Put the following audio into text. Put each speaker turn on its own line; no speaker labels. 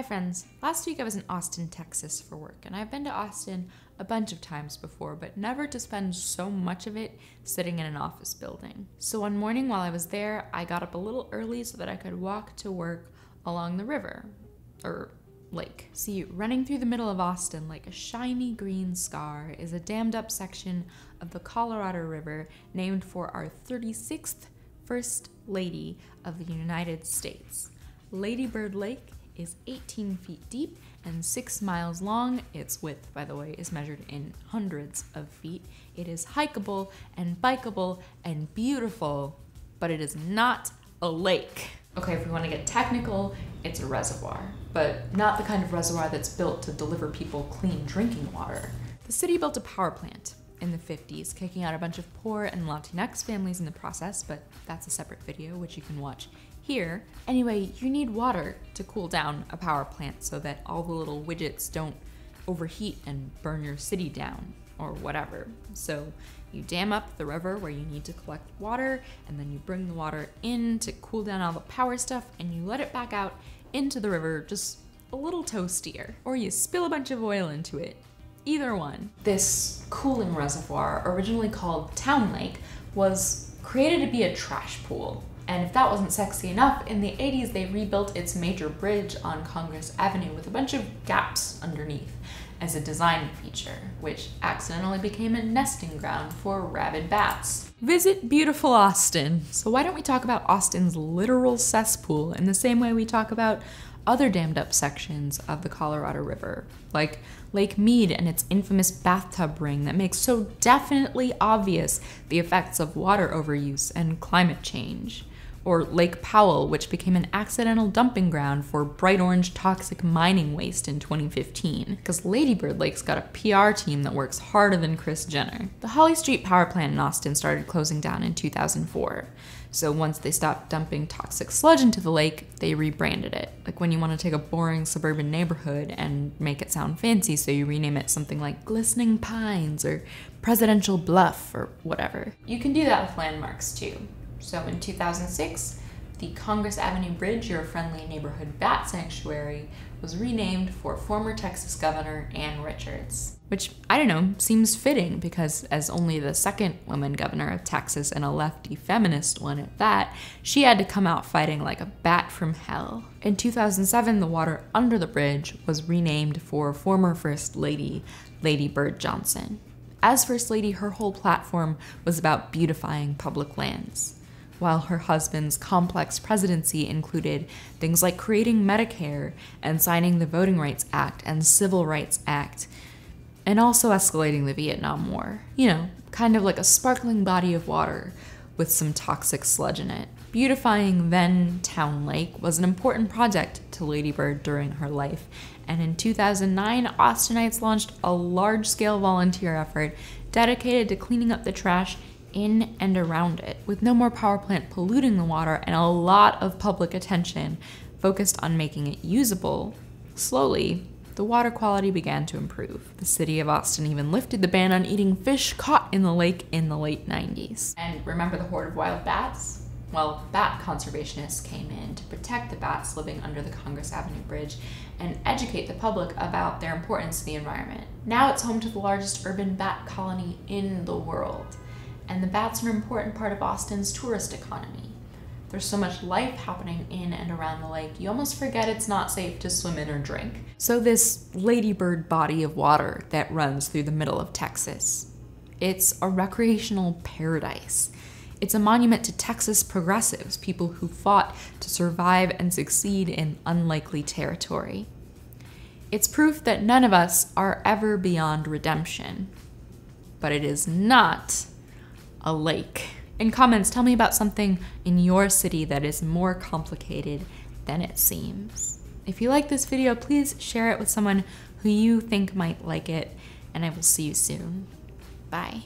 Hi friends, last week I was in Austin, Texas for work, and I've been to Austin a bunch of times before, but never to spend so much of it sitting in an office building. So one morning while I was there, I got up a little early so that I could walk to work along the river, or lake. See, running through the middle of Austin like a shiny green scar is a dammed up section of the Colorado River named for our 36th First Lady of the United States. Lady Bird Lake is 18 feet deep and 6 miles long. Its width, by the way, is measured in hundreds of feet. It is hikeable and bikeable and beautiful, but it is not a lake. Okay, if we want to get technical, it's a reservoir, but not the kind of reservoir that's built to deliver people clean drinking water. The city built a power plant in the 50s, kicking out a bunch of poor and Latinx families in the process, but that's a separate video, which you can watch here. Anyway, you need water to cool down a power plant so that all the little widgets don't overheat and burn your city down or whatever. So you dam up the river where you need to collect water, and then you bring the water in to cool down all the power stuff, and you let it back out into the river just a little toastier, or you spill a bunch of oil into it. Either one. This cooling reservoir, originally called Town Lake, was created to be a trash pool. And if that wasn't sexy enough, in the 80s they rebuilt its major bridge on Congress Avenue with a bunch of gaps underneath as a design feature, which accidentally became a nesting ground for rabid bats. Visit beautiful Austin. So why don't we talk about Austin's literal cesspool in the same way we talk about other dammed up sections of the Colorado River, like Lake Mead and its infamous bathtub ring that makes so definitely obvious the effects of water overuse and climate change. Or Lake Powell, which became an accidental dumping ground for bright orange toxic mining waste in 2015, because Lady Bird Lake's got a PR team that works harder than Kris Jenner. The Holly Street power plant in Austin started closing down in 2004. So once they stopped dumping toxic sludge into the lake, they rebranded it. Like when you want to take a boring suburban neighborhood and make it sound fancy, so you rename it something like Glistening Pines or Presidential Bluff or whatever. You can do that with landmarks too. So in 2006, the Congress Avenue Bridge, your friendly neighborhood bat sanctuary, was renamed for former Texas Governor Ann Richards. Which, I don't know, seems fitting because as only the second woman governor of Texas and a lefty feminist one at that, she had to come out fighting like a bat from hell. In 2007, the water under the bridge was renamed for former First Lady, Lady Bird Johnson. As First Lady, her whole platform was about beautifying public lands, while her husband's complex presidency included things like creating Medicare and signing the Voting Rights Act and Civil Rights Act, and also escalating the Vietnam War. You know, kind of like a sparkling body of water with some toxic sludge in it. Beautifying then Town Lake was an important project to Lady Bird during her life, and in 2009, Austinites launched a large-scale volunteer effort dedicated to cleaning up the trash in and around it. With no more power plant polluting the water and a lot of public attention focused on making it usable, slowly, the water quality began to improve. The city of Austin even lifted the ban on eating fish caught in the lake in the late 90s. And remember the horde of wild bats? Well, bat conservationists came in to protect the bats living under the Congress Avenue Bridge and educate the public about their importance to the environment. Now it's home to the largest urban bat colony in the world. And the bats are an important part of Austin's tourist economy. There's so much life happening in and around the lake, you almost forget it's not safe to swim in or drink. So this Lady Bird body of water that runs through the middle of Texas, it's a recreational paradise. It's a monument to Texas progressives, people who fought to survive and succeed in unlikely territory. It's proof that none of us are ever beyond redemption, but it is not a lake. In comments, tell me about something in your city that is more complicated than it seems. If you like this video, please share it with someone who you think might like it, and I will see you soon. Bye.